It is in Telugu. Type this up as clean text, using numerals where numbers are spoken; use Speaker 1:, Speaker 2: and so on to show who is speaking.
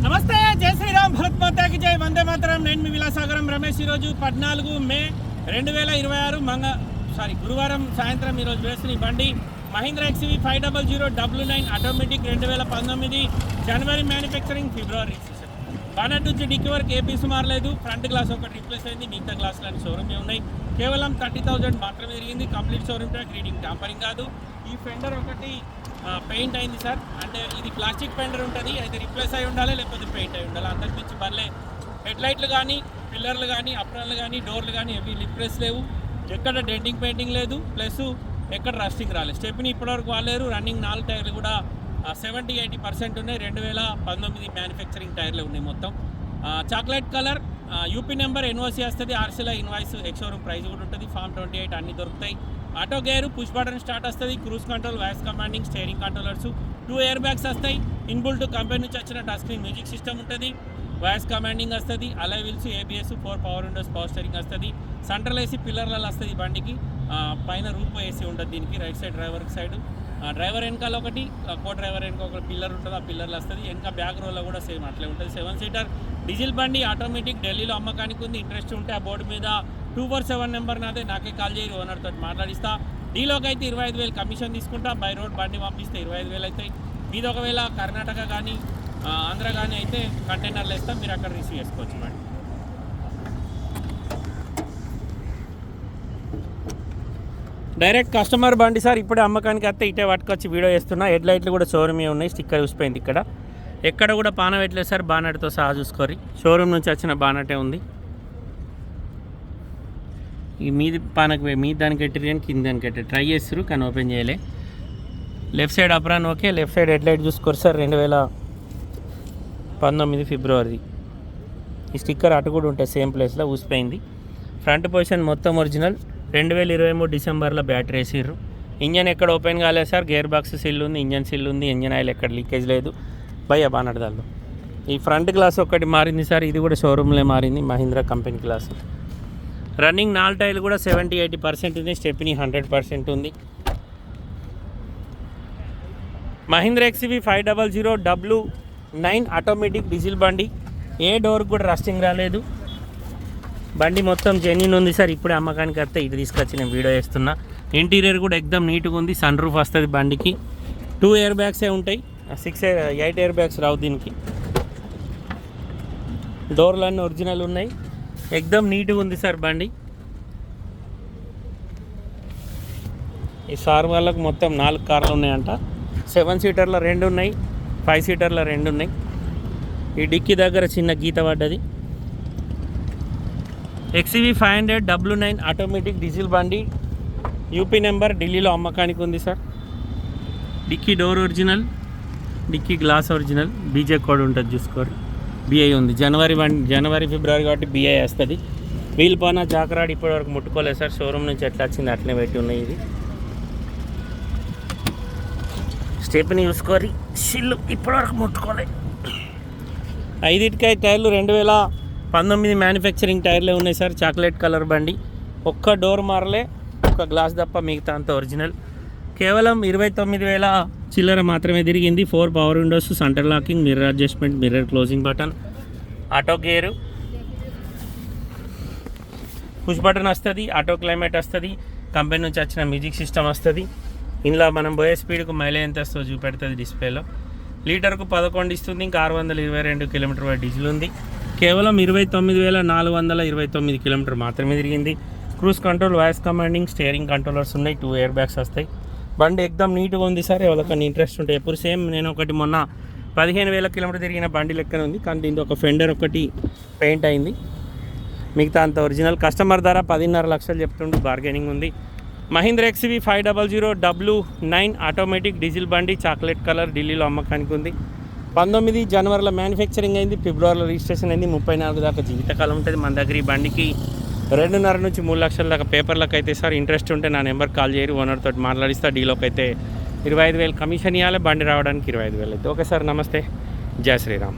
Speaker 1: నమస్తే, జై శ్రీరామ్, భరత్ మాతాకి జై, వందే మాతరం. నేను మీ విలాసాగరం రమేష్. ఈరోజు 14 మే 2026 గురువారం సాయంత్రం ఈరోజు వేసిన బండి మహీంద్రా XUV 500 ఆటోమేటిక్ 2019 జనవరి మ్యానుఫ్యాక్చరింగ్, ఫిబ్రవరి రిజిస్ట్రేషన్. బానట్ నుంచి డిక్కీ వరకు ఏ పీసు మారలేదు. ఫ్రంట్ గ్లాస్ ఒకటి రీప్లేస్ అయింది, మిగతా గ్లాసులన్నీ షోరూమే ఉన్నాయి. కేవలం 30,000 మాత్రమే జరిగింది. Complete showroom track, reading tampering కాదు. ఈ ఫెండర్ ఒకటి పెయింట్ అయింది సార్, అంటే ఇది ప్లాస్టిక్ ఫెండర్ ఉంటుంది, అయితే రిప్లేస్ అయి ఉండాలి లేకపోతే పెయింట్ అయి ఉండాలి. అంతకు మించి పర్లే. హెడ్లైట్లు కానీ, పిల్లర్లు కానీ, అప్రాన్లు కానీ, డోర్లు కానీ ఎవి రిప్లేస్ లేవు. ఎక్కడ డెంటింగ్ పెయింటింగ్ లేదు, ప్లస్ ఎక్కడ రస్టింగ్ రాలేదు. స్టెప్ని ఇప్పటివరకు వాలేరు. రన్నింగ్ 4 టైర్లు కూడా 70-80% ఉన్నాయి. 2019 మ్యానుఫ్యాక్చరింగ్ టైర్లు ఉన్నాయి మొత్తం. Chocolate colour, UP number, NOC వస్తుంది, ఆర్సీలో ఇన్వాయిస్, ఎక్స్షోరూమ్ ప్రైస్ కూడా ఉంటుంది. ఫామ్ 28 అన్నీ దొరుకుతాయి. Auto gear, push button start వస్తుంది, cruise control, voice commanding, steering controllers, 2 air bags వస్తాయి. ఇన్బుల్ట్ కంపెనీ నుంచి వచ్చిన టచ్ స్క్రీన్ మ్యూజిక్ సిస్టమ్ ఉంటుంది, వాయిస్ కమాండింగ్ వస్తుంది, alloy wheels, ABS, 4 power windows, power steering వస్తుంది. సెంట్రల్ ఏసీ పిల్లర్లలో వస్తుంది బండికి. పైన రూప్ ఏసీ ఉంటుంది దీనికి. Right side driver side, driver వెనకాల ఒకటి, కో డ్రైవర్ వెనక ఒక పిల్లర్ ఉంటుంది, ఆ పిల్లర్లు వస్తుంది. వెనక బ్యాక్ రోల్లో కూడా సేమ్ అట్లే ఉంటుంది. 7 సీటర్ డీజిల్ బండి, ఆటోమేటిక్, ఢిల్లీలో అమ్మకానికి ఉంది. ఇంట్రెస్ట్ ఉంటే ఆ బోర్డు మీద 247 నెంబర్ నాదే, నాకే కాల్ చేయి, ఓనర్తో మాట్లాడిస్తా. డీలోకి అయితే 25,000 కమిషన్ తీసుకుంటా. బై రోడ్ బండి పంపిస్తే 25,000 అవుతాయి. మీది ఒకవేళ కర్ణాటక కానీ ఆంధ్ర కానీ అయితే కంటైనర్లు వేస్తాం, మీరు అక్కడ రిసీవ్ చేసుకోవచ్చు బండి. డైరెక్ట్ కస్టమర్ బండి సార్. ఇప్పుడే అమ్మకానికి వస్తే ఇటే పట్టుకొచ్చి వీడియో చేస్తున్నా. హెడ్ లైట్లు కూడా షోరూమే ఉన్నాయి, స్టిక్కర్ చూసిపోయింది. ఇక్కడ ఎక్కడ కూడా బాణ పెట్టలేదు సార్, బానట్తో సహా చూసుకోరి. షోరూమ్ నుంచి వచ్చిన బానటే ఉంది. ఈ మీది పానకు మీ దానికి ఎట్టి కానీ కింద దానికి ఎట్టి ట్రై చేస్తారు కానీ ఓపెన్ చేయలే. Left side apron okay. Left side head light చూసుకోరు సార్, 2019 ఫిబ్రవరి. ఈ స్టిక్కర్ అటు కూడా ఉంటుంది సేమ్ ప్లేస్లో, ఊసిపోయింది. ఫ్రంట్ పొజిషన్ మొత్తం ఒరిజినల్. 2023 డిసెంబర్లో బ్యాటరీ వేసిర్రు. ఇంజన్ ఎక్కడ ఓపెన్ కాలేదు సార్. గేర్ బాక్స్ సిల్ ఉంది, ఇంజన్ సిల్ ఉంది, ఇంజన్ ఆయిల్ ఎక్కడ లీకేజ్ లేదు. భయ్య బానడదాల్లో ఈ ఫ్రంట్ గ్లాస్ ఒకటి మారింది సార్, ఇది కూడా షోరూమ్లో మారింది, మహీంద్రా కంపెనీ గ్లాస్. రన్నింగ్ 4 టైర్లు కూడా 70-80% ఉంది. స్టెప్ని 100% ఉంది. మహీంద్రా XUV 500 ఆటోమేటిక్ డీజిల్ బండి. ఏ డోర్ కూడా రస్టింగ్ రాలేదు. బండి మొత్తం జెన్యూన్ ఉంది సార్. ఇప్పుడే అమ్మకానికి వస్తే ఇటు తీసుకొచ్చి నేను వీడియో చేస్తున్నా. ఇంటీరియర్ కూడా ఎక్దమ్ నీట్గా ఉంది. సన్ రూఫ్ వస్తుంది బండికి. 2 ఎయిర్ బ్యాగ్సే ఉంటాయి, 8 ఎయిర్ బ్యాగ్స్ రావు దీనికి. డోర్లు అన్నీ ఒరిజినల్ ఉన్నాయి. ఎక్దమ్ నీట్గా ఉంది సార్ బండి. ఈ సార్ వాళ్ళకు మొత్తం 4 కార్లు ఉన్నాయంట. 7 సీటర్ల 2 ఉన్నాయి, 5 సీటర్ల 2 ఉన్నాయి. ఈ డిక్కీ దగ్గర చిన్న గీత పడ్డది. XUV 500 ఆటోమేటిక్ డీజిల్ బండి, యూపీ నెంబర్, ఢిల్లీలో అమ్మకానికి ఉంది sir. Dickey door original, dickey glass original, BJ code ఉంటుంది చూసుకోరు. BI ఉంది. జనవరి ఫిబ్రవరి కాబట్టి BI వస్తుంది. వీల్ పోనా జాకరాడ్ ఇప్పటివరకు ముట్టుకోలేదు సార్. షోరూమ్ నుంచి ఎట్లా వచ్చింది అట్లనే పెట్టి ఉన్నాయి. ఇది స్టెప్ని చూసుకోరి. షిల్లు ఇప్పటివరకు ముట్టుకోలేదు. 5 టైర్లు 2019 మ్యానుఫ్యాక్చరింగ్ టైర్లే ఉన్నాయి సార్. చాక్లెట్ కలర్ బండి. ఒక్క డోర్ మారలే, ఒక గ్లాస్ తప్ప మిగతా అంతా ఒరిజినల్. కేవలం 29,000 చిల్లర మాత్రమే తిరిగింది. 4 power Windows, centre locking, mirror adjustment, mirror closing button, auto gear, push button వస్తుంది, ఆటో క్లైమేట్ వస్తుంది, కంపెనీ నుంచి వచ్చిన మ్యూజిక్ సిస్టమ్ వస్తుంది. ఇందులో మనం పోయే స్పీడ్కు మైలేజ్ ఎంత వస్తుందో చూపెడుతుంది డిస్ప్లేలో. లీటర్కు 11 ఇస్తుంది. ఇంకా 622 కిలోమీటర్ డీజిల్ ఉంది. కేవలం 29,429 కిలోమీటర్ మాత్రమే తిరిగింది. Cruise control, voice commanding, steering controllers ఉన్నాయి, 2 ఎయిర్ బ్యాగ్స్ వస్తాయి. బండి ఎక్దమ్ నీట్గా ఉంది సార్. ఎవరికైనా ఇంట్రెస్ట్ ఉంటే ఎప్పుడు సేమ్ నేను ఒకటి మొన్న 15,000 కిలోమీటర్ తిరిగిన బండి లెక్కన ఉంది, కానీ దీంతో ఒక ఫెండర్ ఒకటి పెయింట్ అయింది, మిగతా అంత ఒరిజినల్. కస్టమర్ ధర 10.5 లక్షలు చెప్తుండు, బార్గెనింగ్ ఉంది. మహీంద్రా XUV 500 ఆటోమేటిక్ డీజిల్ బండి, చాక్లెట్ కలర్, ఢిల్లీలో అమ్మకానికి ఉంది. 19 జనవరిలో మ్యానుఫ్యాక్చరింగ్ అయింది, ఫిబ్రవరిలో రిజిస్ట్రేషన్ అయింది. 34 దాకా జీవితకాలం ఉంటుంది. మన దగ్గర ఈ బండికి 2.5 నుంచి 3 లక్షల దాకా పేపర్లకు అయితే సార్. ఇంట్రెస్ట్ ఉంటే నా నెంబర్ కాల్ చేయరు, ఓనర్తో మాట్లాడిస్తా. డీలోకి అయితే 25,000 కమిషన్ ఇవ్వాలి, బండి రావడానికి 25,000 అయితే. ఓకే సార్, నమస్తే, జై శ్రీరామ్.